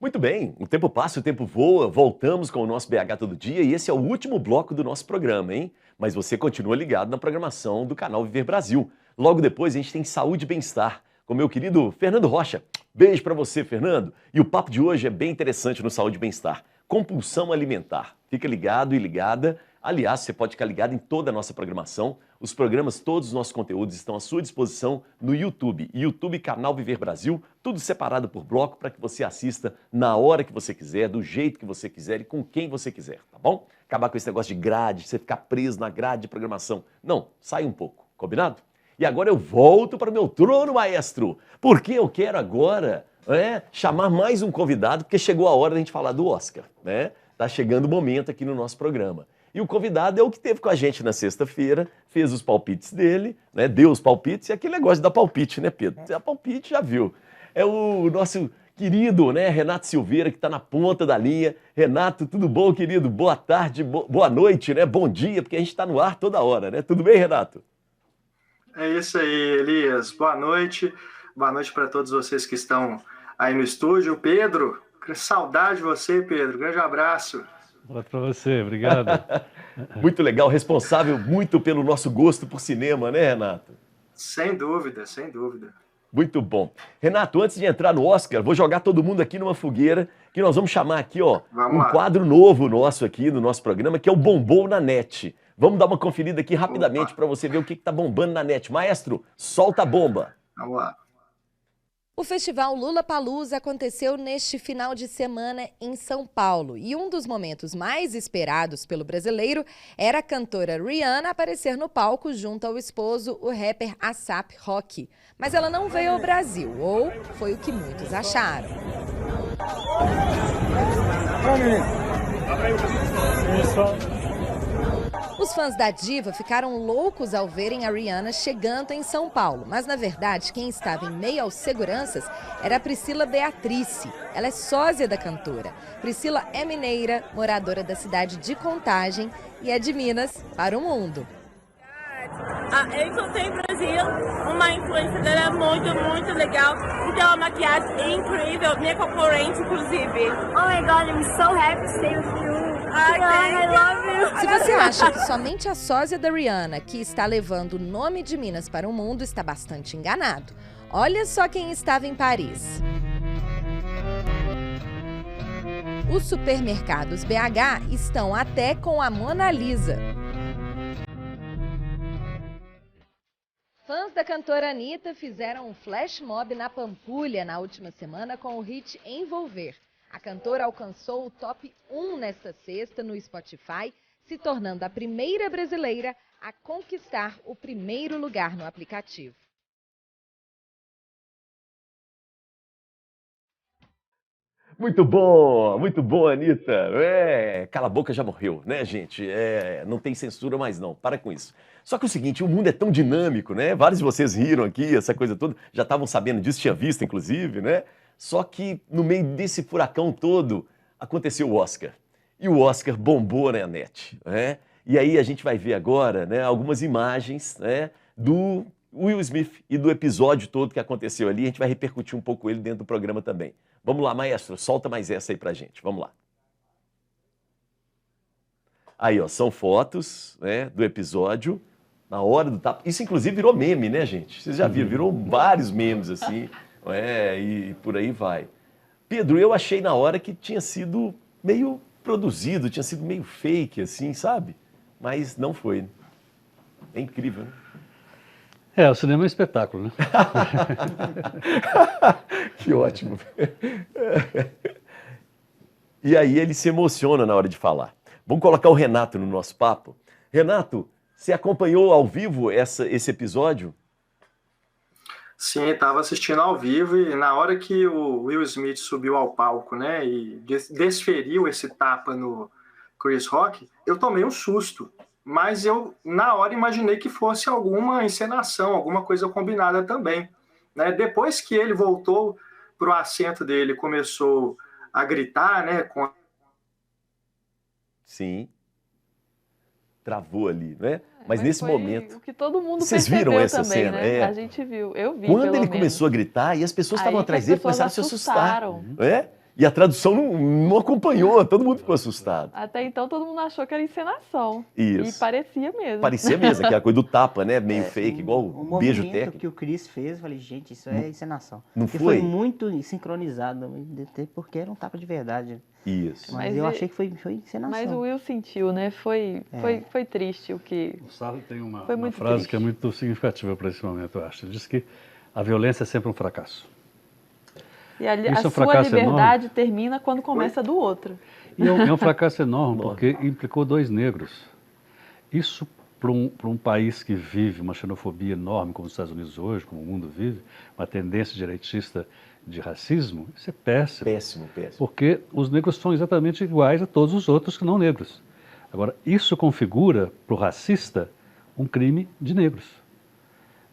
Muito bem, o tempo passa, o tempo voa, voltamos com o nosso BH Todo Dia e esse é o último bloco do nosso programa, hein? Mas você continua ligado na programação do canal Viver Brasil. Logo depois a gente tem Saúde e Bem-Estar com meu querido Fernando Rocha. Beijo pra você, Fernando. E o papo de hoje é bem interessante no Saúde e Bem-Estar. Compulsão alimentar. Fica ligado e ligada. Aliás, você pode ficar ligado em toda a nossa programação. Os programas, todos os nossos conteúdos estão à sua disposição no YouTube. YouTube, canal Viver Brasil, tudo separado por bloco para que você assista na hora que você quiser, do jeito que você quiser e com quem você quiser, tá bom? Acabar com esse negócio de grade, você ficar preso na grade de programação. Não, sai um pouco, combinado? E agora eu volto para o meu trono, maestro, porque eu quero agora chamar mais um convidado, porque chegou a hora da gente falar do Oscar, né? Tá chegando o momento aqui no nosso programa. E o convidado é o que esteve com a gente na sexta-feira, fez os palpites dele, né? Deu os palpites, e aquele negócio de dar palpite, né, Pedro? A palpite já viu. É o nosso querido, né, Renato Silveira, que está na ponta da linha. Renato, tudo bom, querido? Boa tarde, boa noite, né? Bom dia, porque a gente está no ar toda hora, né? Tudo bem, Renato? É isso aí, Elias. Boa noite. Boa noite para todos vocês que estão aí no estúdio. Pedro, saudade de você, Pedro. Grande abraço. Boa para você, obrigado. Muito legal, responsável muito pelo nosso gosto por cinema, né, Renato? Sem dúvida, sem dúvida. Muito bom. Renato, antes de entrar no Oscar, vou jogar todo mundo aqui numa fogueira, que nós vamos chamar aqui, ó, quadro novo nosso aqui no nosso programa, que é o Bombou na Net. Vamos dar uma conferida aqui rapidamente para você ver o que está bombando na net. Maestro, solta a bomba. Vamos lá. O festival Lollapalooza aconteceu neste final de semana em São Paulo e um dos momentos mais esperados pelo brasileiro era a cantora Rihanna aparecer no palco junto ao esposo, o rapper A$AP Rocky. Mas ela não veio ao Brasil, ou foi o que muitos acharam. Os fãs da diva ficaram loucos ao verem a Rihanna chegando em São Paulo. Mas, na verdade, quem estava em meio aos seguranças era a Priscila Beatrice. Ela é sósia da cantora. Priscila é mineira, moradora da cidade de Contagem e é de Minas para o mundo. Eu encontrei no Brasil uma influência dela muito legal. Então, uma maquiagem incrível, minha concorrente, inclusive. Oh my God, I'm so happy to stay with you. I love you. Se você acha que somente a sósia da Rihanna, que está levando o nome de Minas para o mundo, está bastante enganado. Olha só quem estava em Paris. Os supermercados BH estão até com a Mona Lisa. Fãs da cantora Anitta fizeram um flash mob na Pampulha na última semana com o hit Envolver. A cantora alcançou o top 1 nesta sexta no Spotify, se tornando a primeira brasileira a conquistar o primeiro lugar no aplicativo. Muito bom, Anitta. Cala a boca, já morreu, né, gente? Não tem censura mais não, para com isso. Só que é o seguinte, o mundo é tão dinâmico, né? Vários de vocês riram aqui, essa coisa toda, já estavam sabendo disso, tinha visto, inclusive, né? Só que no meio desse furacão todo, aconteceu o Oscar. E o Oscar bombou na net, né? E aí a gente vai ver agora, né, algumas imagens, né, do Will Smith e do episódio todo que aconteceu ali. A gente vai repercutir um pouco ele dentro do programa também. Vamos lá, maestro, solta mais essa aí pra gente. Vamos lá. Aí, ó, são fotos, né, do episódio na hora do tapa. Isso, inclusive, virou meme, né, gente? Vocês já viram, virou vários memes, assim, e por aí vai. Pedro, eu achei na hora que tinha sido meio produzido, tinha sido meio fake, assim, sabe? Mas não foi. Né? É incrível, né? O cinema é um espetáculo, né? Que ótimo. E aí ele se emociona na hora de falar. Vamos colocar o Renato no nosso papo. Renato, você acompanhou ao vivo esse episódio? Sim, estava assistindo ao vivo e na hora que o Will Smith subiu ao palco, né, e desferiu esse tapa no Chris Rock, eu tomei um susto. Mas eu, na hora, imaginei que fosse alguma encenação, alguma coisa combinada também. Né? Depois que ele voltou para o assento dele, começou a gritar, né? Sim. Travou ali, né? Mas nesse momento... O que todo mundo Vocês viram essa também, cena? né? A gente viu, eu vi. Quando ele começou a gritar e as pessoas estavam atrás dele, começaram a se assustar. E a tradução não acompanhou, todo mundo ficou assustado. Até então todo mundo achou que era encenação. Isso. E parecia mesmo. Parecia mesmo, aquela coisa do tapa, né? Meio fake, igual o beijo movimento técnico. que o Chris fez, eu falei, gente, isso é encenação. Não porque foi? foi muito sincronizado, porque era um tapa de verdade. Isso. Mas eu achei que foi encenação. Mas o Will sentiu, né? Foi triste o que... O Sarro tem uma muito frase triste. que é muito significativa para esse momento, eu acho. Ele diz que a violência é sempre um fracasso. E a Isso é um sua fracasso liberdade termina quando começa a do outro. E é um fracasso enorme, porque implicou 2 negros. Isso, para um país que vive uma xenofobia enorme, como os Estados Unidos hoje, como o mundo vive, uma tendência direitista de racismo, isso é péssimo. Péssimo, péssimo. Porque os negros são exatamente iguais a todos os outros que não negros. Agora, isso configura para o racista um crime de negros.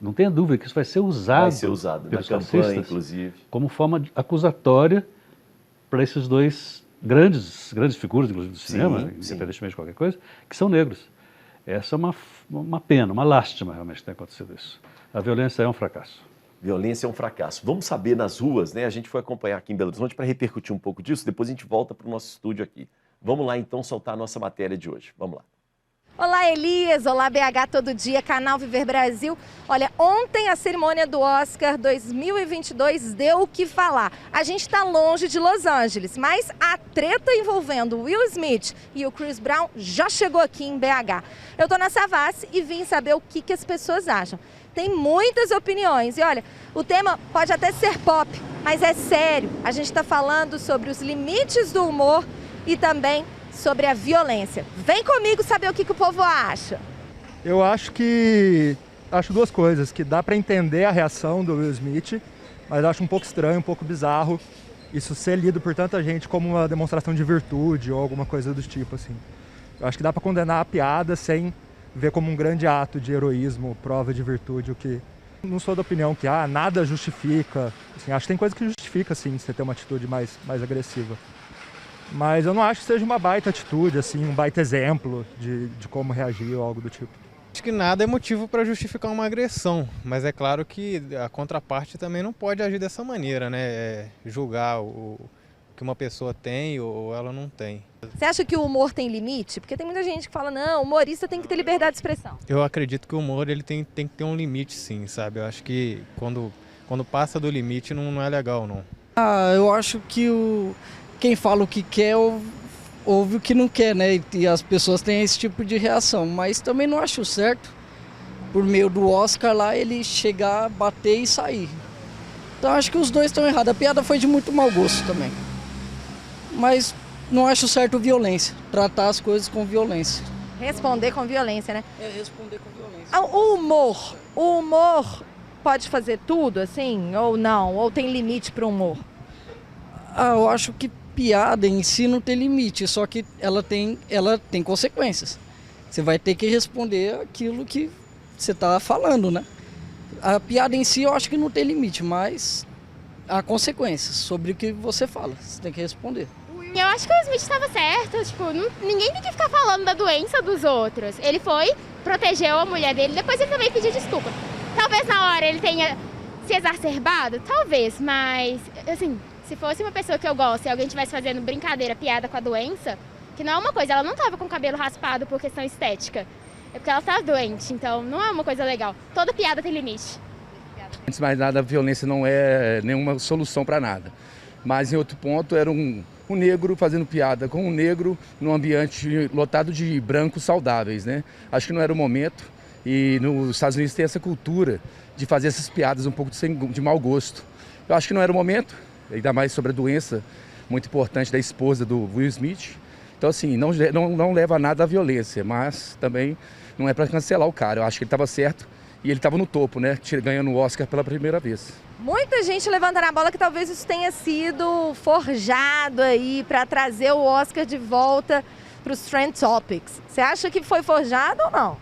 Não tenha dúvida que isso vai ser usado na campanha, inclusive, como forma acusatória para esses 2 grandes figuras, inclusive do cinema, independentemente de qualquer coisa, que são negros. Essa é uma pena, uma lástima realmente ter acontecido isso. A violência é um fracasso. Violência é um fracasso. Vamos saber nas ruas, né? A gente foi acompanhar aqui em Belo Horizonte para repercutir um pouco disso, depois a gente volta para o nosso estúdio aqui. Vamos lá então soltar a nossa matéria de hoje. Vamos lá. Olá, Elias. Olá, BH Todo Dia, Canal Viver Brasil. Olha, ontem a cerimônia do Oscar 2022 deu o que falar. A gente está longe de Los Angeles, mas a treta envolvendo Will Smith e o Chris Brown já chegou aqui em BH. Eu tô na Savassi e vim saber o que as pessoas acham. Tem muitas opiniões e olha, o tema pode até ser pop, mas é sério. A gente está falando sobre os limites do humor e também sobre a violência. Vem comigo saber o que o povo acha. Eu acho 2 coisas, que dá para entender a reação do Will Smith, mas acho um pouco estranho, um pouco bizarro isso ser lido por tanta gente como uma demonstração de virtude ou alguma coisa do tipo assim. Eu acho que dá para condenar a piada sem ver como um grande ato de heroísmo, prova de virtude, o que não sou da opinião que nada justifica. Assim, acho que tem coisa que justifica sim você ter uma atitude mais agressiva. Mas eu não acho que seja uma baita atitude, assim, um baita exemplo de como reagir ou algo do tipo. Acho que nada é motivo para justificar uma agressão, mas é claro que a contraparte também não pode agir dessa maneira, né? Julgar o que uma pessoa tem ou ela não tem. Você acha que o humor tem limite? Porque tem muita gente que fala, não, o humorista tem que ter liberdade de expressão. Eu acredito que o humor ele tem que ter um limite, sim, sabe? Eu acho que quando passa do limite não é legal, não. Eu acho que quem fala o que quer ouve o que não quer, né? E as pessoas têm esse tipo de reação. Mas também não acho certo, por meio do Oscar lá, ele chegar, bater e sair. Então acho que os 2 estão errados. A piada foi de muito mau gosto também. Mas não acho certo violência, tratar as coisas com violência. Responder com violência, né? Responder com violência. O humor pode fazer tudo, assim, ou não? Ou tem limite para o humor? Eu acho que piada em si não tem limite, só que ela tem consequências. Você vai ter que responder aquilo que você está falando, né? A piada em si eu acho que não tem limite, mas há consequências sobre o que você fala. Você tem que responder. Eu acho que o Smith estava certo, tipo, ninguém tem que ficar falando da doença dos outros. Ele protegeu a mulher dele, depois ele também pediu desculpa. Talvez na hora ele tenha se exacerbado, talvez, mas, assim, se fosse uma pessoa que eu gosto e alguém estivesse fazendo brincadeira, piada com a doença, que não é uma coisa, ela não estava com o cabelo raspado por questão estética, é porque ela estava doente, então não é uma coisa legal. Toda piada tem limite. Antes de mais nada, a violência não é nenhuma solução para nada. Mas em outro ponto era um negro fazendo piada com um negro num ambiente lotado de brancos saudáveis, né? Acho que não era o momento e nos Estados Unidos tem essa cultura de fazer essas piadas um pouco de mau gosto. Eu acho que não era o momento, ainda mais sobre a doença muito importante da esposa do Will Smith. Então assim, não leva a nada à violência, mas também não é para cancelar o cara. Eu acho que ele estava certo e ele estava no topo, né? Ganhando o Oscar pela primeira vez. Muita gente levantando a bola que talvez isso tenha sido forjado aí para trazer o Oscar de volta para os Trend Topics. Você acha que foi forjado ou não?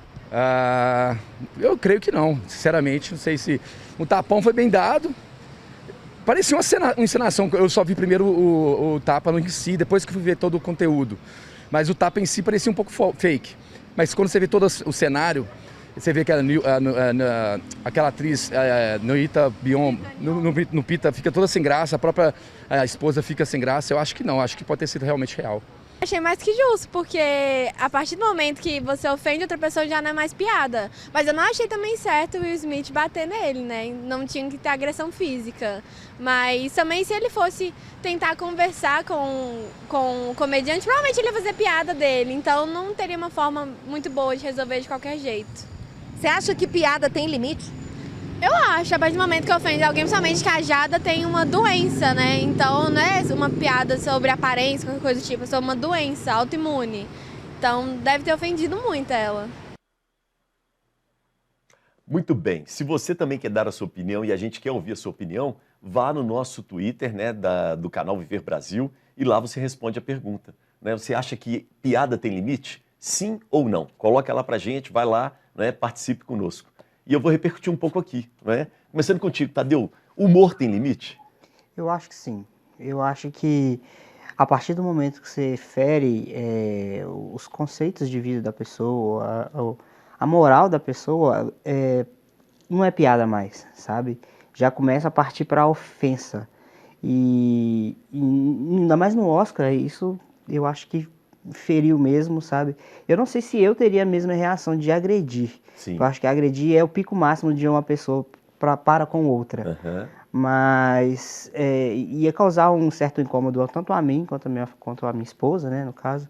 Eu creio que não, sinceramente. Não sei se o tapão foi bem dado. Parecia uma encenação. Eu só vi primeiro o tapa em si, depois que fui ver todo o conteúdo. Mas o tapa em si parecia um pouco fake. Mas quando você vê todo o cenário, Você vê que aquela atriz, Noita Bion, no Pita, fica toda sem graça, a própria esposa fica sem graça. Eu acho que não, acho que pode ter sido realmente real. Achei mais que justo, porque a partir do momento que você ofende outra pessoa já não é mais piada. Mas eu não achei também certo o Will Smith bater nele, né? Não tinha que ter agressão física. Mas também se ele fosse tentar conversar com o comediante, provavelmente ele ia fazer piada dele. Então não teria uma forma muito boa de resolver de qualquer jeito. Você acha que piada tem limite? Eu acho, a partir do momento que ofende alguém, principalmente que a Jada tem uma doença, né? Então não é uma piada sobre aparência, qualquer coisa do tipo, é sobre uma doença autoimune. Então deve ter ofendido muito ela. Muito bem. Se você também quer dar a sua opinião e a gente quer ouvir a sua opinião, vá no nosso Twitter, né, do canal Viver Brasil, e lá você responde a pergunta. Né? Você acha que piada tem limite? Sim ou não? Coloca lá pra gente, vai lá, né, participe conosco. E eu vou repercutir um pouco aqui, né? Começando contigo, Tadeu, humor tem limite? Eu acho que sim. Eu acho que a partir do momento que você fere os conceitos de vida da pessoa, a moral da pessoa, não é piada mais, sabe? Já começa a partir para a ofensa. E ainda mais no Oscar, isso eu acho que feriu mesmo, sabe? Eu não sei se eu teria a mesma reação de agredir. Sim. Eu acho que agredir é o pico máximo de uma pessoa para com outra. Uhum. Mas ia causar um certo incômodo tanto a mim quanto a minha esposa, né, no caso.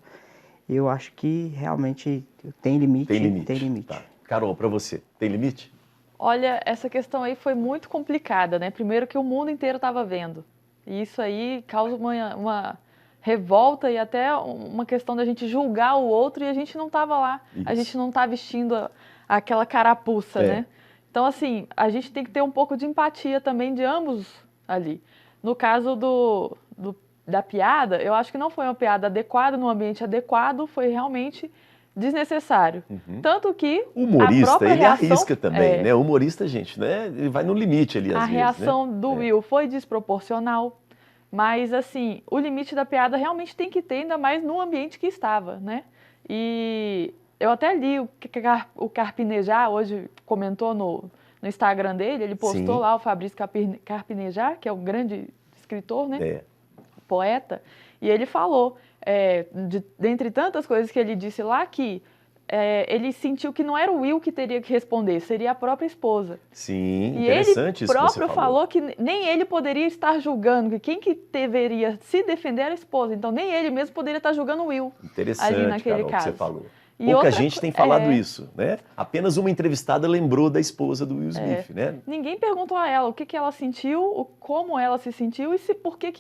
Eu acho que realmente tem limite. Tem limite. Tem limite. Tá. Carol, para você, tem limite? Olha, essa questão aí foi muito complicada, né? Primeiro que o mundo inteiro estava vendo. E isso aí causa uma revolta e até uma questão da gente julgar o outro e a gente não estava lá. Isso. A gente não está vestindo aquela carapuça, né? Então, assim, a gente tem que ter um pouco de empatia também de ambos ali. No caso da piada, eu acho que não foi uma piada adequada, no ambiente adequado, foi realmente desnecessário. Uhum. Tanto que o humorista, ele reação, arrisca também, né? O humorista, gente, né? Ele vai no limite ali, às vezes. A reação do Will foi desproporcional, mas, assim, o limite da piada realmente tem que ter, ainda mais no ambiente que estava, né? E eu até li o Carpinejar, hoje comentou no Instagram dele, ele postou lá o Fabrício Carpinejar, que é um grande escritor, né? Poeta, e ele falou, dentre tantas coisas que ele disse lá, que ele sentiu que não era o Will que teria que responder, seria a própria esposa. Sim, e interessante isso que você ele próprio falou que nem ele poderia estar julgando, que quem que deveria se defender era a esposa, então nem ele mesmo poderia estar julgando o Will. Interessante, ali naquele Carol, caso. que você falou. E pouca gente tem falado isso, né? Apenas uma entrevistada lembrou da esposa do Will Smith, né? Ninguém perguntou a ela o que ela sentiu, como ela se sentiu e por que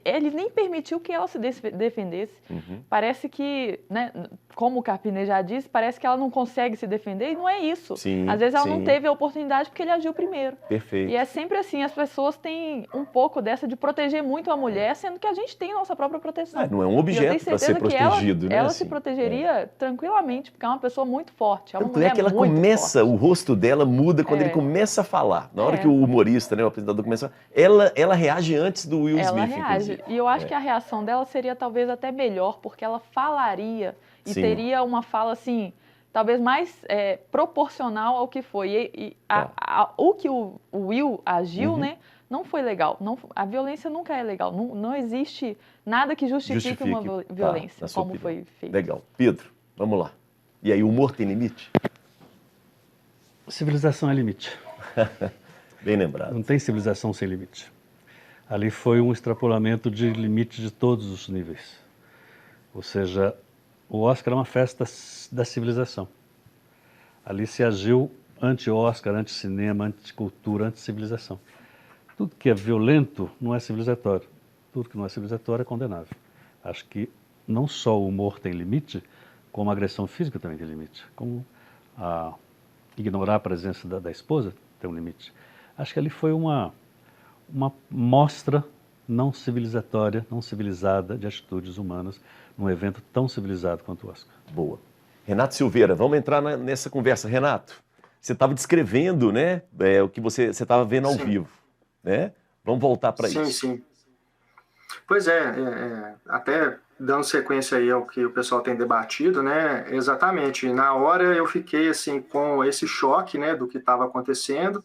ele nem permitiu que ela se defendesse. Uhum. Parece que, né, como o Carpine já disse, parece que ela não consegue se defender e não é isso. Sim, às vezes ela não teve a oportunidade porque ele agiu primeiro. Perfeito. E é sempre assim, as pessoas têm um pouco dessa de proteger muito a mulher, sendo que a gente tem a nossa própria proteção. Não é um objeto para ser protegido, né? Ela se protegeria tranquilamente, porque é uma pessoa muito forte. Tanto é que ela começa, forte. O rosto dela muda quando ele começa a falar. Na hora que o humorista, né, o apresentador começa a falar, ela reage antes do Will Smith, reage. Inclusive. E eu acho que a reação dela seria talvez até melhor, porque ela falaria e teria uma fala assim, talvez mais proporcional ao que foi. O que o Will agiu, né, não foi legal. A violência nunca é legal. Não existe nada que justifique uma violência, como foi feito. Legal. Pedro, vamos lá. E aí, o humor tem limite? Civilização é limite. Bem lembrado. Não tem civilização sem limite. Ali foi um extrapolamento de limite de todos os níveis. Ou seja, o Oscar é uma festa da civilização. Ali se agiu anti-Oscar, anti-cinema, anti-cultura, anti-civilização. Tudo que é violento não é civilizatório. Tudo que não é civilizatório é condenável. Acho que não só o humor tem limite, como a agressão física também tem limite. Como ignorar a presença da esposa tem um limite. Acho que ali foi uma mostra não civilizatória, não civilizada de atitudes humanas num evento tão civilizado quanto o Oscar. Boa. Renato Silveira, vamos entrar nessa conversa. Renato, você estava descrevendo, né, o que você estava vendo ao vivo, né? Vamos voltar para isso. Sim. Pois até dando sequência aí ao que o pessoal tem debatido, né? Exatamente. Na hora eu fiquei assim com esse choque, né, do que estava acontecendo,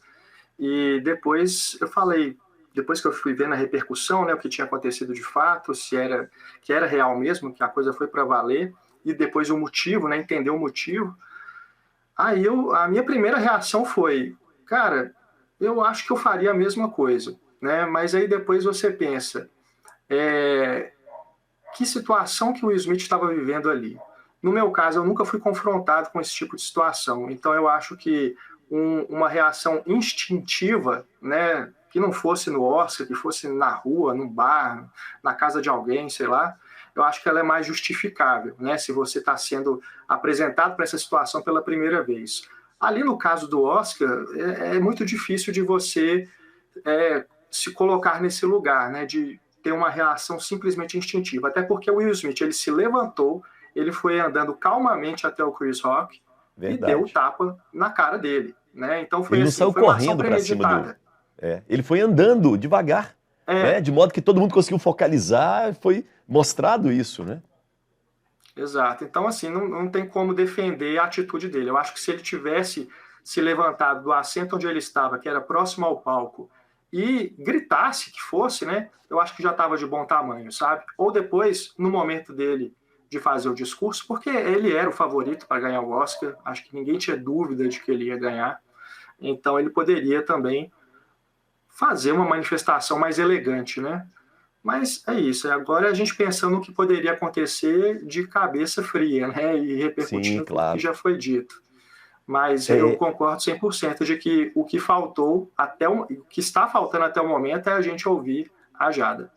e depois eu falei, depois que eu fui ver na repercussão, né, o que tinha acontecido de fato, que era real mesmo, que a coisa foi para valer, e depois o motivo, né, entender o motivo. Aí a minha primeira reação foi, cara, eu acho que eu faria a mesma coisa, né? Mas aí depois você pensa, que situação que o Will Smith estava vivendo ali? No meu caso, eu nunca fui confrontado com esse tipo de situação, então eu acho que uma reação instintiva, né, que não fosse no Oscar, que fosse na rua, num bar, na casa de alguém, sei lá, eu acho que ela é mais justificável, né, se você está sendo apresentado para essa situação pela primeira vez. Ali no caso do Oscar, é muito difícil de você se colocar nesse lugar, né, de ter uma reação simplesmente instintiva, até porque o Will Smith, ele se levantou, ele foi andando calmamente até o Chris Rock, Verdade. E deu o tapa na cara dele, né? Então foi ele não assim, saiu foi uma correndo ação para cima premeditada. Ele foi andando devagar, né? De modo que todo mundo conseguiu focalizar, foi mostrado isso, né? Exato. Então, assim, não tem como defender a atitude dele. Eu acho que se ele tivesse se levantado do assento onde ele estava, que era próximo ao palco, e gritasse que fosse, né? Eu acho que já estava de bom tamanho, sabe? Ou depois, no momento dele de fazer o discurso, porque ele era o favorito para ganhar o Oscar, acho que ninguém tinha dúvida de que ele ia ganhar, então ele poderia também fazer uma manifestação mais elegante, né? Mas é isso, agora a gente pensando no que poderia acontecer de cabeça fria, né? E repercutindo tudo que já foi dito. Mas eu concordo 100% de que o que faltou, o que está faltando até o momento é a gente ouvir a Jada.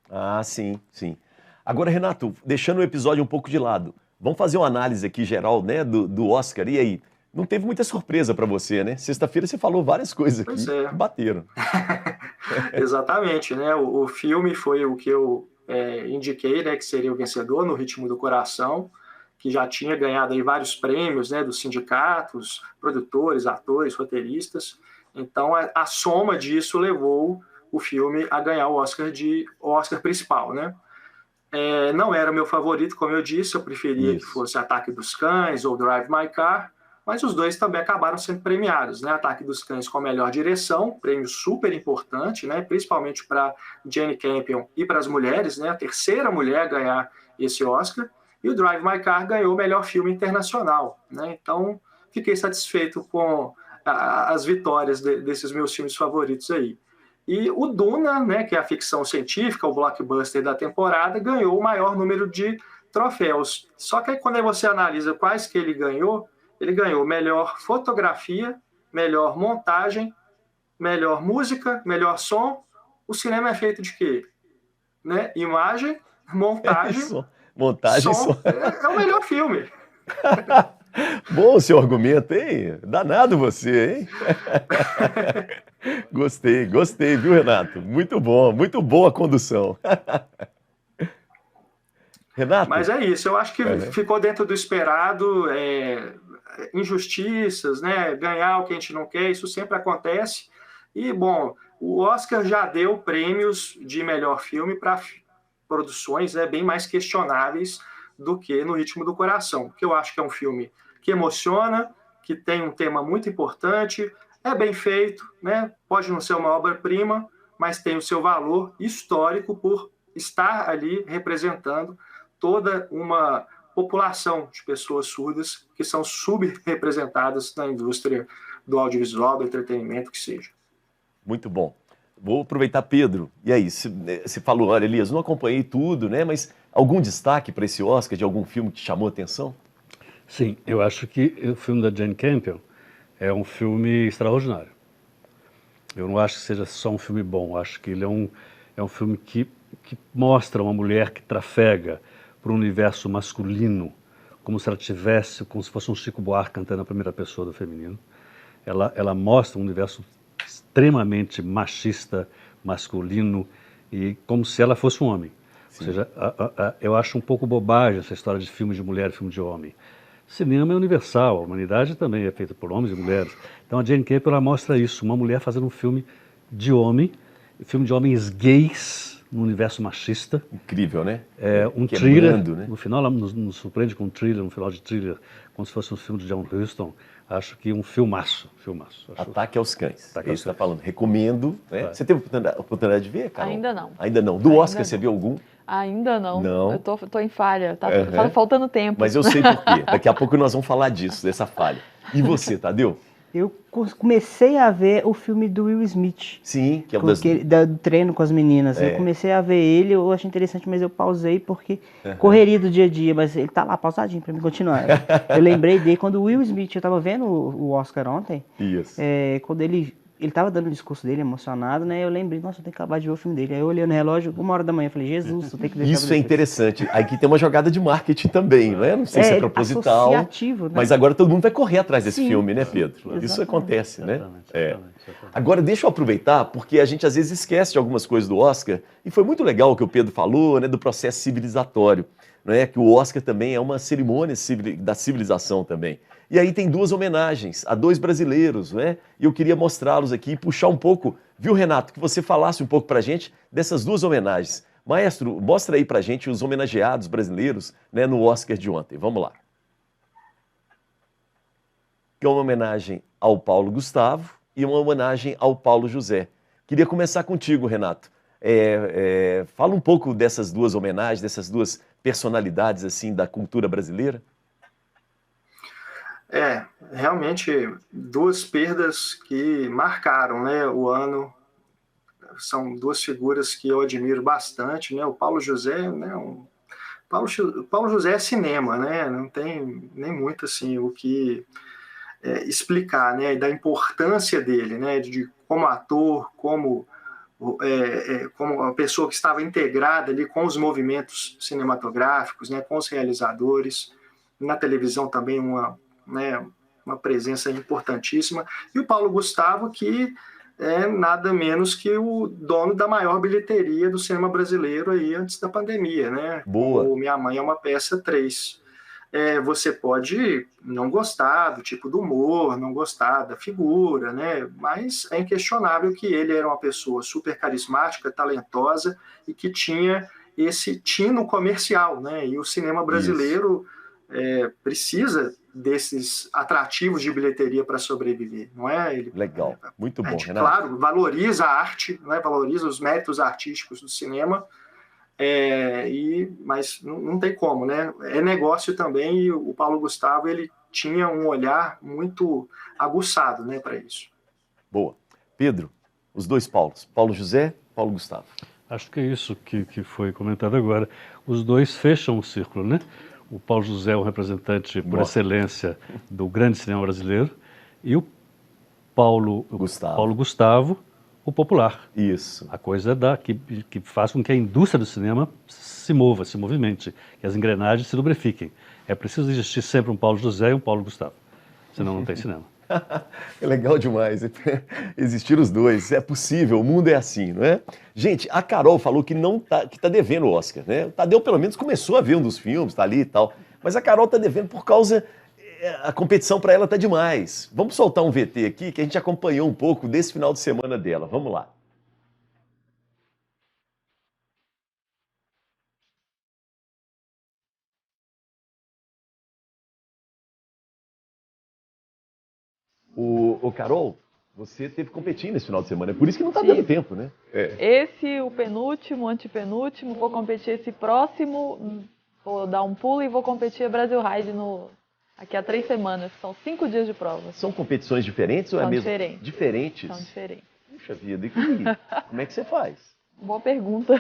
Ah, sim, sim. Agora, Renato, deixando o episódio um pouco de lado, vamos fazer uma análise aqui geral, né, do Oscar. E aí, não teve muita surpresa para você, né? Sexta-feira você falou várias coisas aqui que bateram. Exatamente, né? O filme foi o que eu indiquei, né, que seria o vencedor, No Ritmo do Coração, que já tinha ganhado aí vários prêmios, né, dos sindicatos, produtores, atores, roteiristas. Então, a soma disso levou o filme a ganhar o Oscar principal, né? Não era o meu favorito, como eu disse, eu preferia que fosse Ataque dos Cães ou Drive My Car, mas os dois também acabaram sendo premiados, né? Ataque dos Cães com a melhor direção, prêmio super importante, né? Principalmente para Jane Campion e para as mulheres, né? A terceira mulher a ganhar esse Oscar, e o Drive My Car ganhou o melhor filme internacional, né? Então, fiquei satisfeito com as vitórias desses meus filmes favoritos aí. E o Duna, né, que é a ficção científica, o blockbuster da temporada, ganhou o maior número de troféus. Só que aí, quando você analisa quais que ele ganhou melhor fotografia, melhor montagem, melhor música, melhor som. O cinema é feito de quê? Né? Imagem, montagem, montagem, som. É o melhor filme. Bom o seu argumento, hein? Danado você, hein? Gostei, viu, Renato? Muito boa a condução. Renato? Mas é isso, eu acho que ficou dentro do esperado, injustiças, né? Ganhar o que a gente não quer, isso sempre acontece. E, bom, o Oscar já deu prêmios de melhor filme para produções bem mais questionáveis do que No Ritmo do Coração, que eu acho que é um filme que emociona, que tem um tema muito importante, é bem feito, né? Pode não ser uma obra-prima, mas tem o seu valor histórico por estar ali representando toda uma população de pessoas surdas que são subrepresentadas na indústria do audiovisual, do entretenimento, que seja. Muito bom. Vou aproveitar, Pedro. E aí, você falou, olha, Elias, não acompanhei tudo, né? Mas algum destaque para esse Oscar de algum filme que te chamou a atenção? Sim, eu acho que o filme da Jane Campion é um filme extraordinário. Eu não acho que seja só um filme bom, acho que ele é um filme que mostra uma mulher que trafega para um universo masculino, como se ela tivesse, como se fosse um Chico Buarque cantando a primeira pessoa do feminino. Ela mostra um universo extremamente machista, masculino, e como se ela fosse um homem. Sim. Ou seja, eu acho um pouco bobagem essa história de filme de mulher e filme de homem. Cinema é universal, a humanidade também é feita por homens e mulheres. Então a Jane Campion ela mostra isso, uma mulher fazendo um filme de homem, filme de homens gays, num universo machista. Incrível, né? É um thriller, né? No final nos surpreende com um thriller, um final de thriller, como se fosse um filme de John Huston. Acho que um filmaço. Ataque aos Cães. Você está falando. Recomendo. Né? Você teve a oportunidade de ver, Carol? Ainda não. Ainda não. Do Oscar, você viu algum? Ainda não. Não. Eu tô em falha. Tá faltando tempo. Mas eu sei por quê. Daqui a pouco nós vamos falar disso, dessa falha. E você, Tadeu? Eu comecei a ver o filme do Will Smith. Sim, que é o do treino com as meninas. Eu comecei a ver ele, eu achei interessante, mas eu pausei porque correria do dia a dia, mas ele tá lá pausadinho pra mim continuar. Eu lembrei dele quando o Will Smith, eu tava vendo o Oscar ontem. Isso. Quando ele tava dando o discurso dele, emocionado, né? Eu lembrei, nossa, eu tenho que acabar de ver o filme dele. Aí eu olhei no relógio, 1h da manhã, eu falei, Jesus, eu tenho que deixar. Isso é interessante. Aqui tem uma jogada de marketing também, não é? Não sei se é proposital. Associativo, né? Mas agora todo mundo vai correr atrás desse filme, né, Pedro? Exatamente. Isso acontece, né? Exatamente. Agora, deixa eu aproveitar, porque a gente às vezes esquece de algumas coisas do Oscar, e foi muito legal o que o Pedro falou, né, do processo civilizatório, não é? Que o Oscar também é uma cerimônia da civilização também. E aí tem 2 homenagens a 2 brasileiros, né? E eu queria mostrá-los aqui e puxar um pouco, viu, Renato, que você falasse um pouco pra gente dessas 2 homenagens. Maestro, mostra aí pra gente os homenageados brasileiros, né, no Oscar de ontem. Vamos lá. Que é uma homenagem ao Paulo Gustavo e uma homenagem ao Paulo José. Queria começar contigo, Renato. Fala um pouco dessas 2 homenagens, dessas 2 personalidades assim da cultura brasileira. Realmente 2 perdas que marcaram, né, o ano. São 2 figuras que eu admiro bastante, né? O Paulo José, né? Paulo José é cinema, né? Não tem nem muito assim o que explicar, né? Da importância dele, né? De como ator, como uma pessoa que estava integrada ali com os movimentos cinematográficos, né? Com os realizadores, na televisão também uma presença importantíssima, e o Paulo Gustavo, que é nada menos que o dono da maior bilheteria do cinema brasileiro aí antes da pandemia, né? Boa. O Minha Mãe é uma Peça 3. Você pode não gostar do tipo do humor, não gostar da figura, né? Mas é inquestionável que ele era uma pessoa super carismática, talentosa e que tinha esse tino comercial, né? E o cinema brasileiro precisa desses atrativos de bilheteria para sobreviver, não é? Legal, muito bom, Renato. Claro, valoriza a arte, né? Valoriza os méritos artísticos do cinema, mas não tem como, né? É negócio também, e o Paulo Gustavo ele tinha um olhar muito aguçado, né, para isso. Boa. Pedro, os 2 Paulos, Paulo José, Paulo Gustavo. Acho que é isso que foi comentado agora. Os 2 fecham o círculo, né? O Paulo José é o representante por excelência do grande cinema brasileiro e o Paulo Gustavo, o popular. Isso. A coisa que faz com que a indústria do cinema se movimente, que as engrenagens se lubrifiquem. É preciso existir sempre um Paulo José e um Paulo Gustavo, senão não tem cinema. É legal demais existir os 2, é possível, o mundo é assim, não é? Gente, a Carol falou que tá devendo o Oscar, né? O Tadeu pelo menos começou a ver um dos filmes, tá ali e tal, mas a Carol tá devendo por causa, a competição para ela tá demais. Vamos soltar um VT aqui que a gente acompanhou um pouco desse final de semana dela, vamos lá. Ô Carol, você teve competindo esse final de semana, é por isso que não tá dando tempo, né? Esse, o penúltimo, antepenúltimo, vou competir esse próximo, vou dar um pulo e vou competir a Brasil Ride aqui há 3 semanas, são 5 dias de prova. São competições diferentes ou é mesmo? Diferentes. São diferentes. Puxa vida, e como é que você faz? Boa pergunta.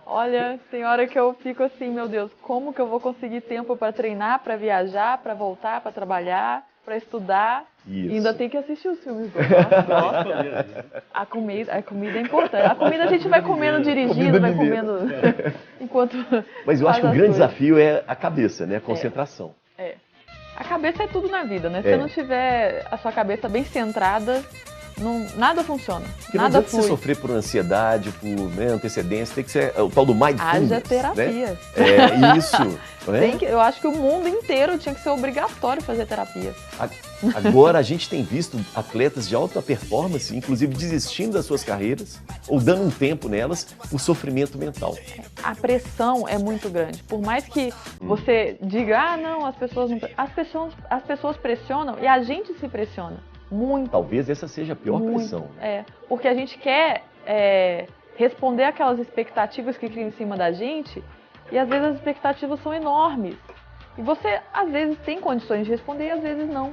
Olha, tem hora que eu fico assim, meu Deus, como que eu vou conseguir tempo para treinar, para viajar, para voltar, para trabalhar, para estudar? Isso. E ainda tem que assistir os filmes do Oscar. A comida é importante. A comida a gente vai comendo dirigindo, vai comendo enquanto. Mas eu acho que o grande desafio é a cabeça, né? A concentração. A cabeça é tudo na vida, né? Se você não tiver a sua cabeça bem centrada, nada funciona. Porque não Nada adianta você flui. sofrer por ansiedade, por antecedência, tem que ser o tal do mindfulness. Haja terapia. Né? É isso. Não é? Eu acho que o mundo inteiro tinha que ser obrigatório fazer terapia. Agora a gente tem visto atletas de alta performance, inclusive desistindo das suas carreiras ou dando um tempo nelas por sofrimento mental. A pressão é muito grande. Por mais que você diga, não, as pessoas não... As pessoas pressionam e a gente se pressiona muito. Talvez essa seja a pior pressão. É, porque a gente quer responder aquelas expectativas que criam em cima da gente e às vezes as expectativas são enormes. E você, às vezes, tem condições de responder e às vezes não.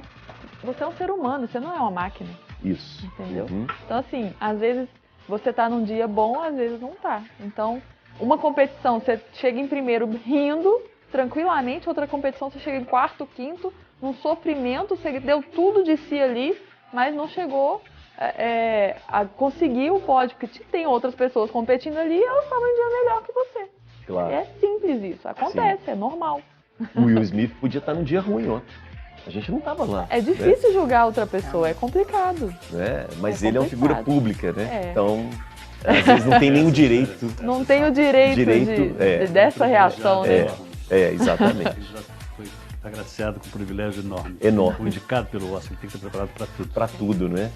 Você é um ser humano, você não é uma máquina. Isso. Entendeu? Então, assim, às vezes você tá num dia bom, às vezes não tá. Então, uma competição, você chega em primeiro rindo, tranquilamente, outra competição você chega em quarto, quinto, num sofrimento, você deu tudo de si ali, mas não chegou a conseguir o pódio, porque tem outras pessoas competindo ali e elas estavam em dia melhor que você. Claro. É simples isso, acontece, Sim. É normal. O Will Smith podia estar num dia ruim ontem. A gente não estava lá. É difícil julgar outra pessoa, é complicado. Né? Mas ele é uma figura pública, né? É. Então, às vezes não tem nenhum direito. Não tem o direito dessa reação, né? Exatamente. Ele já foi agraciado com um privilégio enorme. Enorme. Foi indicado pelo Oscar, ele tem que estar preparado para tudo. Para tudo, né?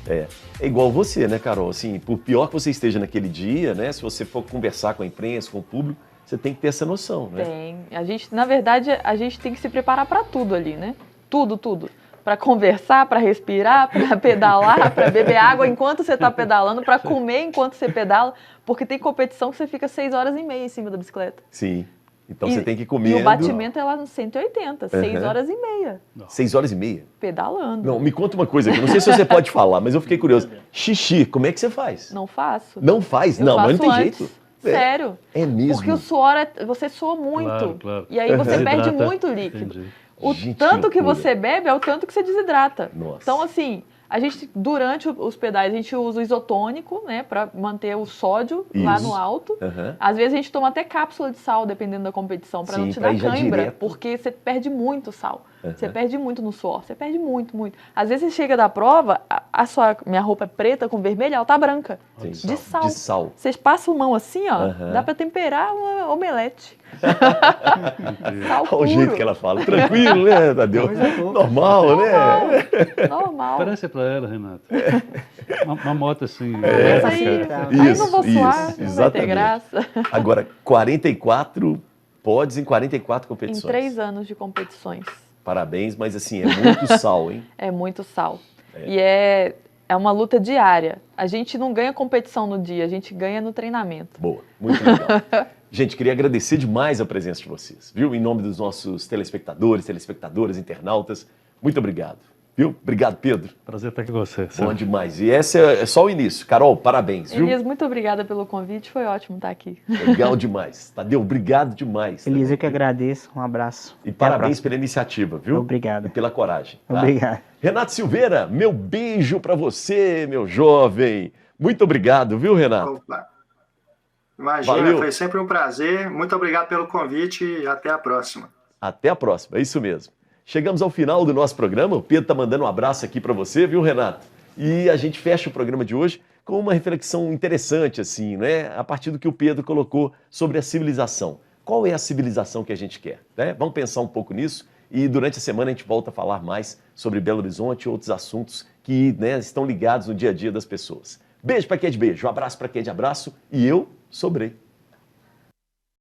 É igual você, né, Carol? Assim, por pior que você esteja naquele dia, né? Se você for conversar com a imprensa, com o público, você tem que ter essa noção, né? Tem. Na verdade, a gente tem que se preparar para tudo ali, né? Tudo. Para conversar, para respirar, para pedalar, para beber água enquanto você está pedalando, para comer enquanto você pedala, porque tem competição que você fica 6 horas e meia em cima da bicicleta. Sim. Então você tem que comer. E o batimento é lá no 180, 6 horas e meia. 6 horas e meia? Pedalando. Não, me conta uma coisa aqui, não sei se você pode falar, mas eu fiquei curioso. Xixi, como é que você faz? Não faço. Não faz? Eu não, mas não tem faço antes. jeito. Sério. É mesmo? Porque o suor, você soa muito. Claro. E aí você perde Desidrata. muito líquido. Entendi. O Gente, tanto que loucura. você bebe é o tanto que você desidrata. Nossa. Então, assim, a gente, durante os pedais, a gente usa o isotônico, né, para manter o sódio lá no alto. Às vezes a gente toma até cápsula de sal, dependendo da competição, para não te dar cãibra, porque você perde muito sal. Você perde muito no suor, você perde muito. Às vezes você chega da prova, minha roupa é preta com vermelho, ela tá branca. Sim. De sal. De sal. Vocês passam mão assim, ó, dá para temperar uma omelete. Sal puro. Olha o jeito que ela fala. Tranquilo, né, Tadeu? Normal, né? Normal. Parece pra ela, Renata. Uma moto assim. Aí não vou suar, não vai ter graça. Agora, 44 pódios em 44 competições. Em 3 anos de competições. Parabéns, mas assim, é muito sal, hein? É muito sal. E é uma luta diária. A gente não ganha competição no dia, a gente ganha no treinamento. Boa, muito legal. Gente, queria agradecer demais a presença de vocês, viu? Em nome dos nossos telespectadores, telespectadoras, internautas, muito obrigado, viu? Obrigado, Pedro. Prazer estar aqui com você. Bom demais. E esse é só o início. Carol, parabéns, viu? Elias, muito obrigada pelo convite, foi ótimo estar aqui. Legal demais. Tadeu, obrigado demais. Elias, eu que agradeço. Um abraço. E parabéns pela iniciativa, viu? Obrigado. E pela coragem. Tá? Obrigado. Renato Silveira, meu beijo pra você, meu jovem. Muito obrigado, viu, Renato? Opa. Imagina, Valeu. Foi sempre um prazer. Muito obrigado pelo convite e até a próxima. Até a próxima, é isso mesmo. Chegamos ao final do nosso programa. O Pedro tá mandando um abraço aqui para você, viu, Renato? E a gente fecha o programa de hoje com uma reflexão interessante, assim, né? A partir do que o Pedro colocou sobre a civilização. Qual é a civilização que a gente quer? Né? Vamos pensar um pouco nisso e durante a semana a gente volta a falar mais sobre Belo Horizonte e outros assuntos que, né, estão ligados no dia a dia das pessoas. Beijo para quem é de beijo, um abraço para quem é de abraço e eu sobrei.